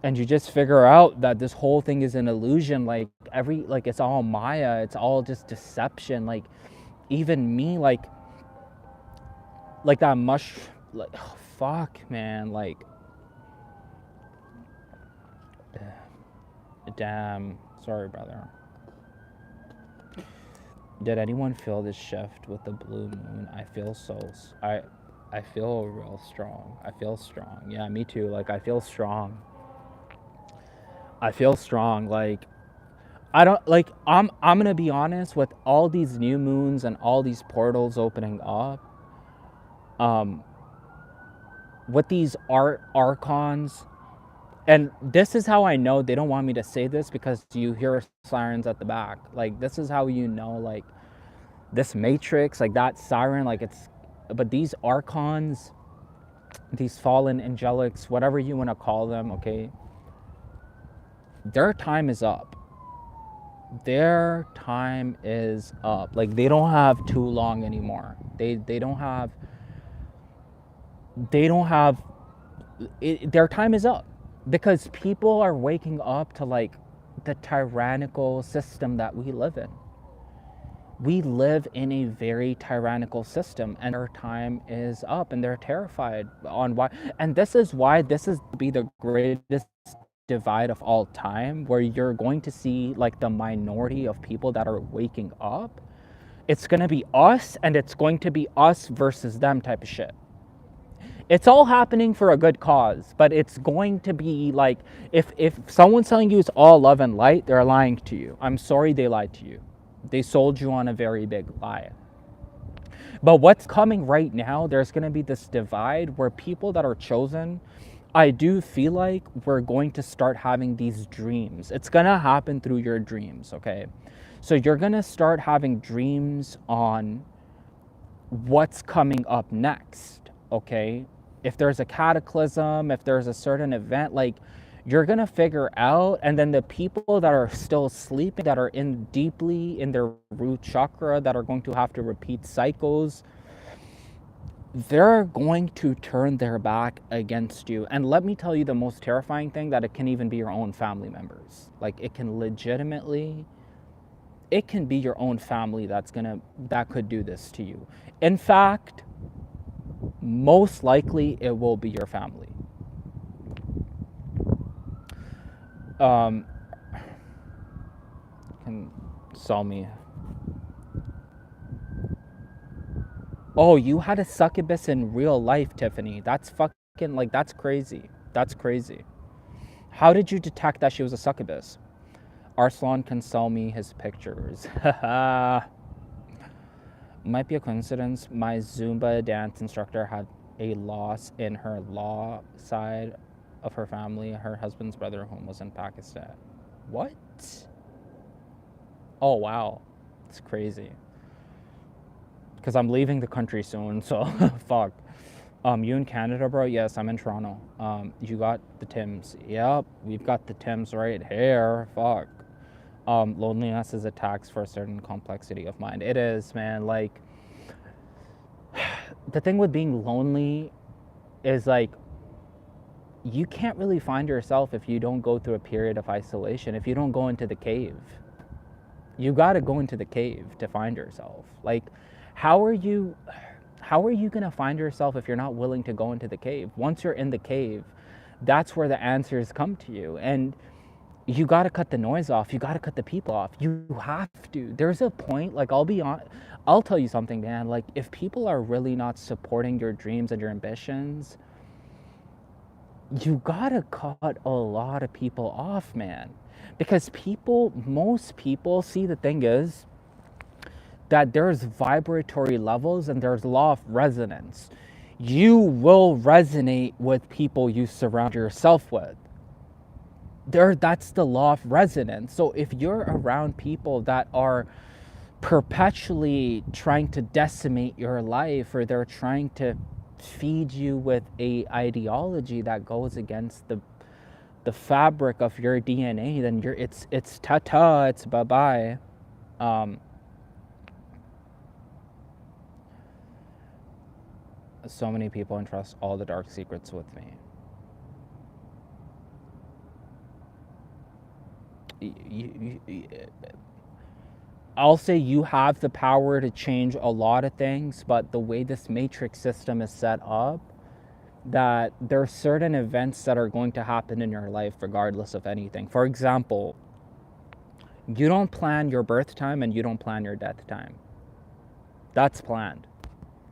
and you just figure out that this whole thing is an illusion. Like, it's all Maya, it's all just deception. Like, even me, like that like, oh, fuck, man, like, damn, sorry, brother. Did anyone feel this shift with the blue moon? I feel I feel real strong. I feel strong. Yeah, me too. Like, I feel strong. Like, I don't, like, I'm gonna be honest, with all these new moons and all these portals opening up, with these archons, and this is how I know they don't want me to say this, because you hear sirens at the back. Like, this is how you know, like, this matrix, like that siren, like, it's, but these archons, these fallen angelics, whatever you want to call them, okay, their time is up. Their time is up. Like, they don't have too long anymore. They don't have their time is up, because people are waking up to, like, the tyrannical system that we live in. We live in a very tyrannical system, and their time is up, and they're terrified on why. And this is why this is to be the greatest divide of all time, where you're going to see, like, the minority of people that are waking up. It's going to be us, and it's going to be us versus them type of shit. It's all happening for a good cause, but it's going to be like, if someone's telling you it's all love and light, they're lying to you. I'm sorry they lied to you. They sold you on a very big lie. But what's coming right now, there's going to be this divide where people that are chosen, I do feel like we're going to start having these dreams. It's going to happen through your dreams, okay? So you're going to start having dreams on what's coming up next, okay? If there's a cataclysm, if there's a certain event, like, you're gonna figure out, and then the people that are still sleeping, that are in deeply in their root chakra, that are going to have to repeat cycles, they're going to turn their back against you. And let me tell you the most terrifying thing, that it can even be your own family members. Like, it can legitimately, it can be your own family that could do this to you. In fact, most likely it will be your family. Can sell me. Oh, you had a succubus in real life, Tiffany. That's fucking, like, that's crazy. That's crazy. How did you detect that she was a succubus? Arslan can sell me his pictures. Might be a coincidence. My Zumba dance instructor had a loss in her law side of her family. Her husband's brother, whom was in Pakistan. What? Oh, wow. It's crazy. Because I'm leaving the country soon, so fuck. You in Canada, bro? Yes, I'm in Toronto. You got the Tims. Yep, we've got the Tims right here. Fuck. Loneliness is a tax for a certain complexity of mind. It is, man. Like, the thing with being lonely is, like, you can't really find yourself if you don't go through a period of isolation, if you don't go into the cave. You got to go into the cave to find yourself. Like, how are you going to find yourself if you're not willing to go into the cave? Once you're in the cave, that's where the answers come to you. And You got to cut the noise off. You got to cut the people off. You have to. There's a point, like, I'll tell you something, man. Like, if people are really not supporting your dreams and your ambitions, you got to cut a lot of people off, man. Because most people, see, the thing is that there's vibratory levels and there's law of resonance. You will resonate with people you surround yourself with. That's the law of resonance. So if you're around people that are perpetually trying to decimate your life, or they're trying to feed you with a ideology that goes against the fabric of your DNA, then it's ta-ta, it's bye-bye. So many people entrust all the dark secrets with me. I'll say you have the power to change a lot of things, but the way this matrix system is set up, that there are certain events that are going to happen in your life regardless of anything. For example, you don't plan your birth time and you don't plan your death time. That's planned.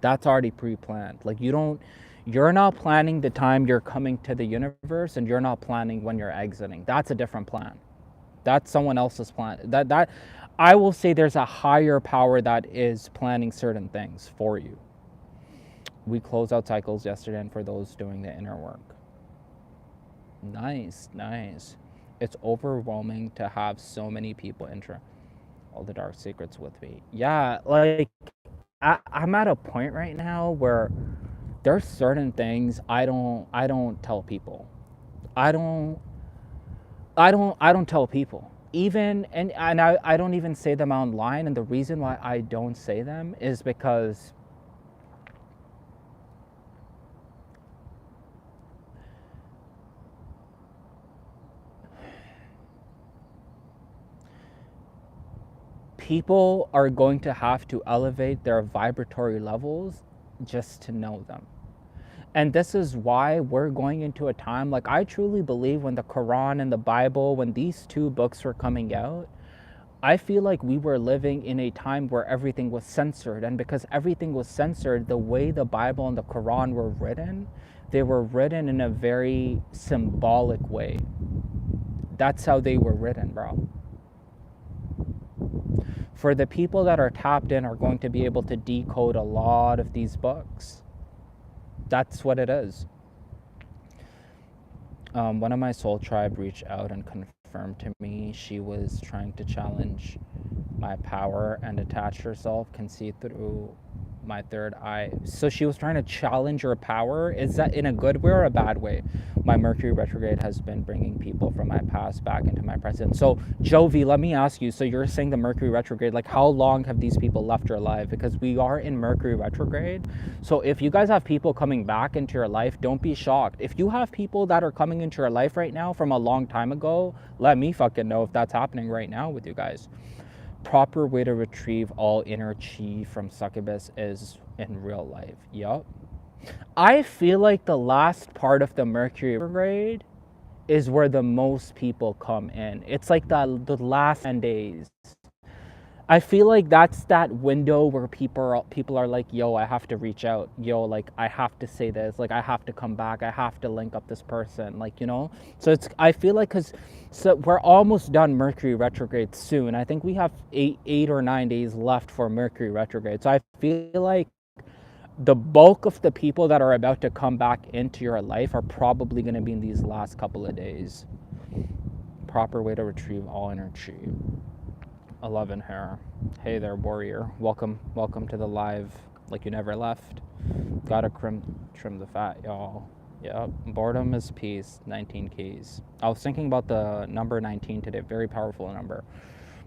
That's already pre-planned. Like, you're not planning the time you're coming to the universe, and you're not planning when you're exiting. That's a different plan. That's someone else's plan. That I will say there's a higher power that is planning certain things for you. We closed out cycles yesterday, and for those doing the inner work. Nice. It's overwhelming to have so many people enter all the dark secrets with me. Yeah, like, I'm at a point right now where there's certain things I don't tell people. I don't tell people. Even and I don't even say them online, and the reason why I don't say them is because people are going to have to elevate their vibratory levels just to know them. And this is why we're going into a time, like, I truly believe when the Quran and the Bible, when these two books were coming out, I feel like we were living in a time where everything was censored. And because everything was censored, the way the Bible and the Quran were written, they were written in a very symbolic way. That's how they were written, bro. For the people that are tapped in are going to be able to decode a lot of these books. That's what it is. One of my soul tribe reached out and confirmed to me she was trying to challenge my power and attach herself, can see through my third eye. So she was trying to challenge her power. Is that in a good way or a bad way? My Mercury retrograde has been bringing people from my past back into my present. So Jovi, let me ask you, so you're saying the Mercury retrograde, like, how long have these people left your life? Because we are in Mercury retrograde. So if you guys have people coming back into your life, don't be shocked. If you have people that are coming into your life right now from a long time ago, let me fucking know if that's happening right now with you guys. Proper way to retrieve all inner chi from succubus is in real life. Yup. I feel like the last part of the Mercury retrograde is where the most people come in. It's like the last 10 days. I feel like that's that window where people are like, yo, I have to reach out. Yo, like, I have to say this. Like, I have to come back. I have to link up this person. Like, you know? So I feel like, so we're almost done Mercury retrograde soon. I think we have 8 or 9 days left for Mercury retrograde. So I feel like the bulk of the people that are about to come back into your life are probably going to be in these last couple of days. Proper way to retrieve all energy. 11 hair. Hey there, warrior. Welcome to the live. Like you never left. Gotta trim the fat, y'all. Yep. Boredom is peace. 19 keys. I was thinking about the number 19 today. Very powerful number.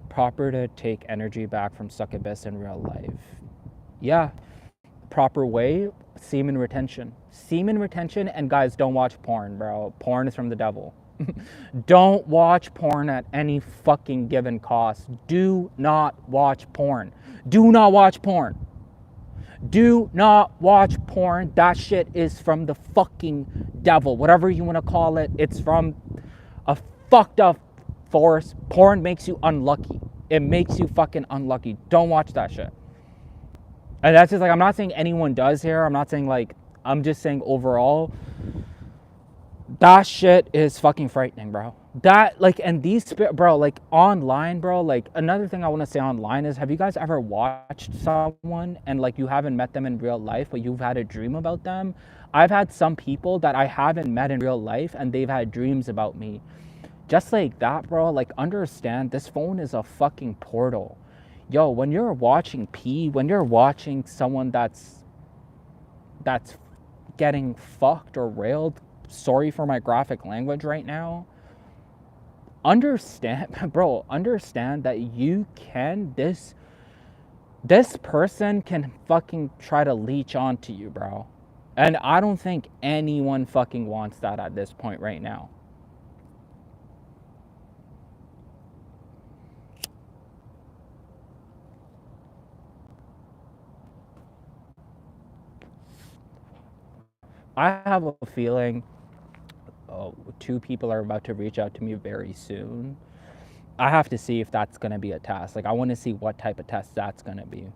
Proper to take energy back from succubus in real life. Yeah. Proper way. Semen retention. Semen retention. And guys, don't watch porn, bro. Porn is from the devil. Don't watch porn at any fucking given cost. Do not watch porn. Do not watch porn. Do not watch porn. That shit is from the fucking devil. Whatever you want to call it. It's from a fucked up force. Porn makes you unlucky. It makes you fucking unlucky. Don't watch that shit. And that's just like, I'm not saying anyone does here. I'm not saying like, I'm just saying overall, that shit is fucking frightening, bro. That, like, and these, bro, like, online, bro, like, another thing I want to say online is, have you guys ever watched someone and, like, you haven't met them in real life, but you've had a dream about them? I've had some people that I haven't met in real life, and they've had dreams about me. Just like that, bro, like, understand, this phone is a fucking portal. Yo, when you're watching when you're watching someone that's getting fucked or railed, sorry for my graphic language right now, understand, bro, understand that you can, this person can fucking try to leech onto you, bro. And I don't think anyone fucking wants that at this point right now. I have a feeling two people are about to reach out to me very soon. I have to see if that's going to be a test. Like, I want to see what type of test that's going to be.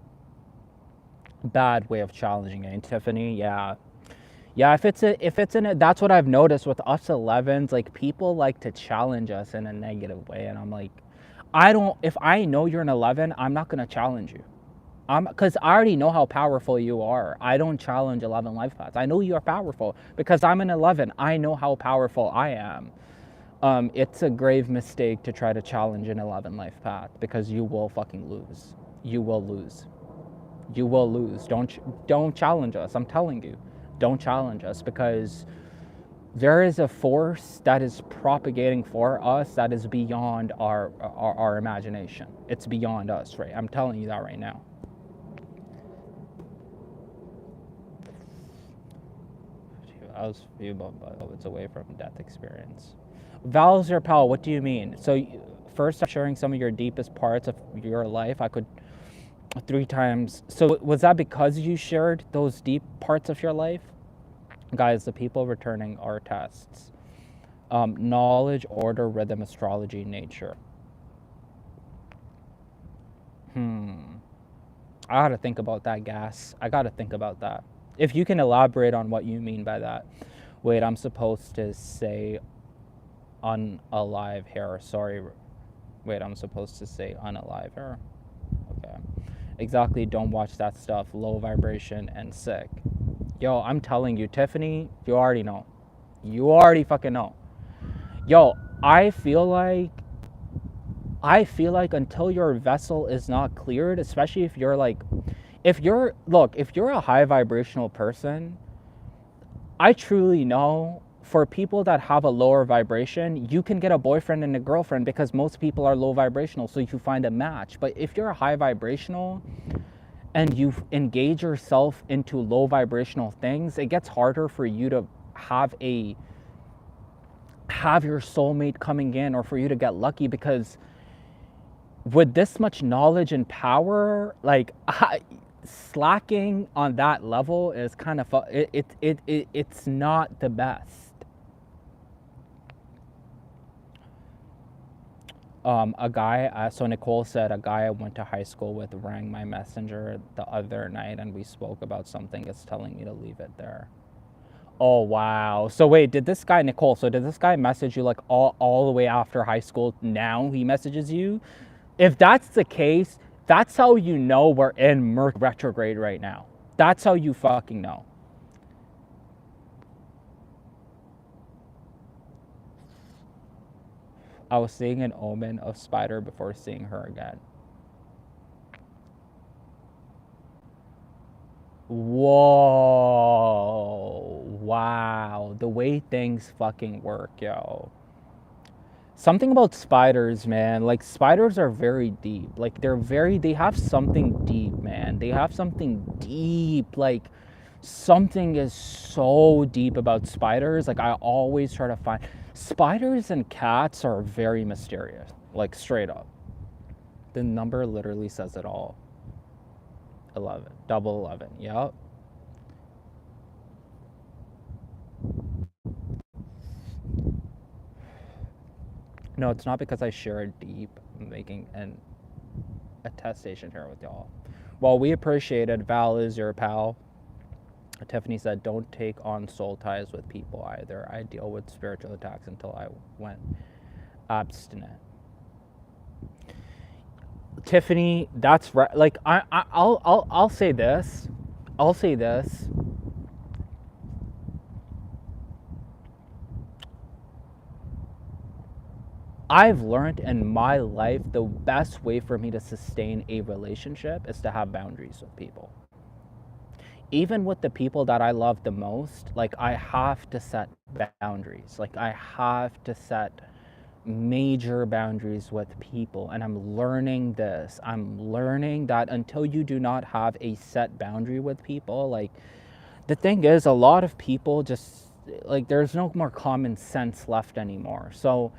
Bad way of challenging it. And Tiffany, yeah. Yeah, if it's in a, that's what I've noticed with us 11s, like, people like to challenge us in a negative way. And I'm like, if I know you're an 11, I'm not going to challenge you. Because I already know how powerful you are. I don't challenge 11 life paths. I know you are powerful because I'm an 11. I know how powerful I am. It's a grave mistake to try to challenge an 11 life path because you will fucking lose. You will lose. You will lose. Don't challenge us. I'm telling you, don't challenge us, because there is a force that is propagating for us that is beyond our imagination. It's beyond us, right? I'm telling you that right now. I was few moments away from death experience. Val's your pal. What do you mean? So first, sharing some of your deepest parts of your life. I could 3 times. So was that because you shared those deep parts of your life? Guys, the people returning are tests. Knowledge, order, rhythm, astrology, nature. I gotta think about that, Gas. I gotta think about that. If you can elaborate on what you mean by that. Wait, I'm supposed to say unalive hair. Sorry. Wait, I'm supposed to say unalive hair. Okay. Exactly, don't watch that stuff. Low vibration and sick. Yo, I'm telling you, Tiffany, you already know. You already fucking know. Yo, I feel like until your vessel is not cleared, especially if you're like, if you're a high vibrational person, I truly know for people that have a lower vibration, you can get a boyfriend and a girlfriend because most people are low vibrational, so you find a match. But if you're a high vibrational and you engage yourself into low vibrational things, it gets harder for you to have your soulmate coming in, or for you to get lucky, because with this much knowledge and power, like, slacking on that level is kind of it's not the best. A guy, so Nicole said, a guy I went to high school with rang my messenger the other night and we spoke about something. It's telling me to leave it there. Oh, wow. So wait, did this guy message you like all the way after high school? Now he messages you? If that's the case, that's how you know we're in Mercury retrograde right now. That's how you fucking know. I was seeing an omen of spider before seeing her again. Whoa. Wow. The way things fucking work, yo. Something about spiders, man. Like, spiders are very deep. Like, they have something deep, man. They have something deep. Like, something is so deep about spiders. Like, I always try to find. Spiders and cats are very mysterious. Like, straight up. The number literally says it all. 11. Double 11. Yep. No, it's not because I share a deep making an attestation here with y'all. Well, we appreciate it. Val is your pal. Tiffany said, don't take on soul ties with people either. I deal with spiritual attacks until I went abstinent. Tiffany, that's right. Like I'll say this. I'll say this. I've learned in my life the best way for me to sustain a relationship is to have boundaries with people. Even with the people that I love the most, like I have to set boundaries. Like I have to set major boundaries with people. And I'm learning this. I'm learning that until you do not have a set boundary with people, like the thing is, a lot of people just like there's no more common sense left anymore. So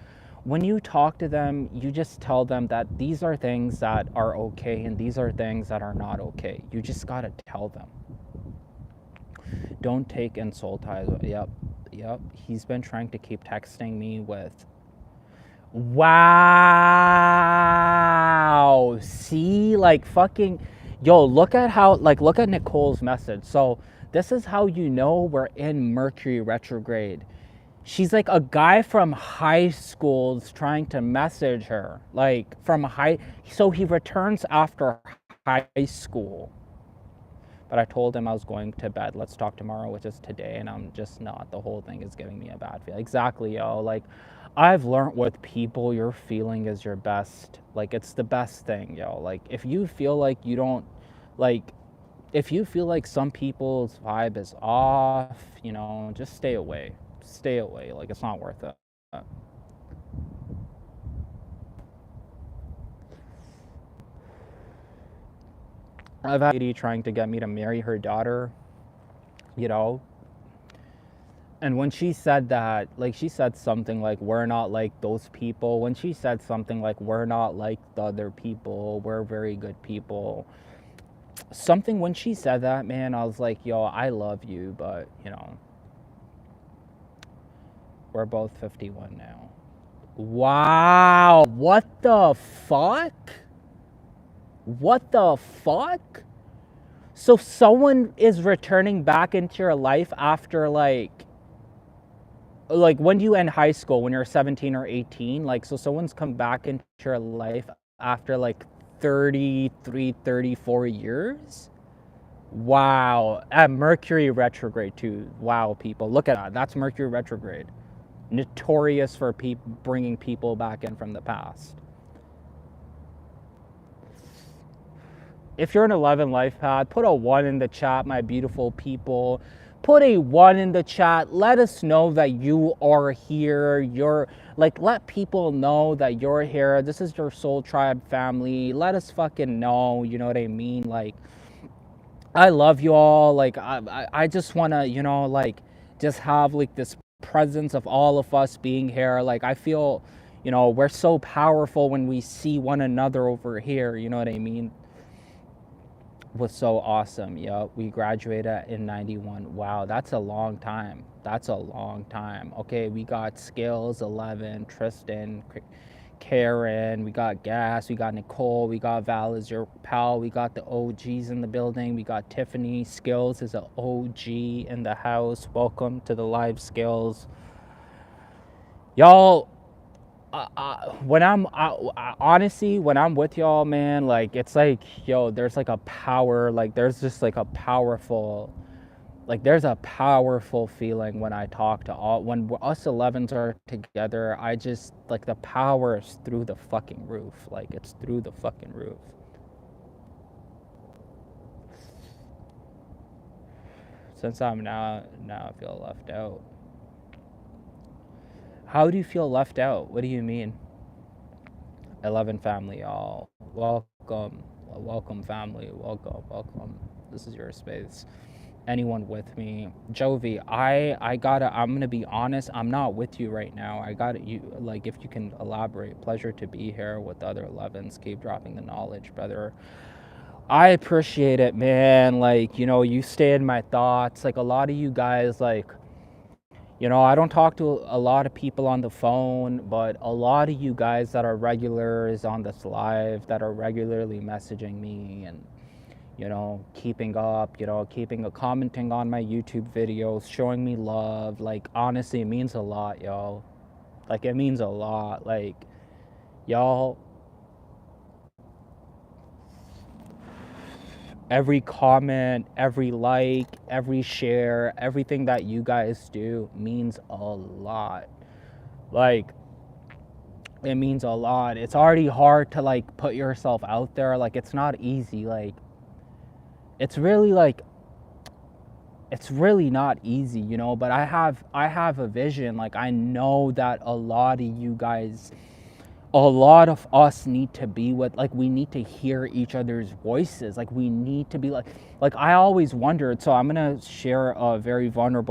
when you talk to them, you just tell them that these are things that are okay and these are things that are not okay. You just got to tell them. Don't take in soul ties. Yep. He's been trying to keep texting me with. Wow. See, like fucking. Yo, look at how, like, look at Nicole's message. So, this is how you know we're in Mercury retrograde. She's like a guy from high school's trying to message her. Like, from high. So, he returns after high school. But I told him I was going to bed. Let's talk tomorrow, which is today, and I'm just not. The whole thing is giving me a bad feel. Exactly, yo. Like, I've learned with people, your feeling is your best. Like, it's the best thing, yo. Like, if you feel like you don't, like, if you feel like some people's vibe is off, you know, just stay away. Stay away. Like, it's not worth it. I've had a lady trying to get me to marry her daughter, you know. And when she said that, like she said something like, we're not like those people. When she said something like, we're not like the other people, we're very good people. Something, when she said that, man, I was like, yo, I love you, but, you know, we're both 51 now. Wow, what the fuck? What the fuck? So someone is returning back into your life after like when you end high school, when you're 17 or 18, like, so someone's come back into your life after like 33, 34 years? Wow. At Mercury retrograde too. Wow, people, look at that. That's Mercury retrograde. Notorious for bringing people back in from the past. If you're an 11 life path, put a 1 in the chat, my beautiful people. Put a 1 in the chat. Let us know that you are here. You're like, let people know that you're here. This is your soul tribe family. Let us fucking know. You know what I mean? Like, I love you all. Like, I just want to, you know, like, just have like this presence of all of us being here. Like, I feel, you know, we're so powerful when we see one another over here. You know what I mean? Was so awesome. Yep, we graduated in 91. Wow, that's a long time. That's a long time. Okay, we got Skills 11, Tristan, Karen, we got Gas, we got Nicole, we got Val is your pal, we got the OGs in the building, we got Tiffany. Skills is an OG in the house. Welcome to the live Skills. Y'all, when I'm honestly, when I'm with y'all, man, like, it's like, yo, there's like a power, like there's just like a powerful, like there's a powerful feeling when I talk to all, when us 11s are together. I just, like, the power is through the fucking roof. Like, it's through the fucking roof. Since I'm now I feel left out. How do you feel left out? What do you mean? 11 family, y'all. Welcome family. Welcome. This is your space. Anyone with me? Jovi, I'm gonna be honest, I'm not with you right now. I got you, like, if you can elaborate. Pleasure to be here with the other 11s. Keep dropping the knowledge, brother. I appreciate it, man. Like, you know, you stay in my thoughts. Like, a lot of you guys, like, You know, I don't talk to a lot of people on the phone, but a lot of you guys that are regulars on this live, that are regularly messaging me and, you know, keeping up, you know, commenting on my YouTube videos, showing me love. Like, honestly, it means a lot, y'all. Like, it means a lot. Like, y'all, every comment, every like, every share, everything that you guys do means a lot. Like, it means a lot. It's already hard to like put yourself out there. Like, it's not easy. Like, it's really like, it's really not easy, you know, but I have a vision. Like, I know that a lot of you guys, a lot of us need to be with, like, we need to hear each other's voices. Like, we need to be like I always wondered. So I'm gonna share a very vulnerable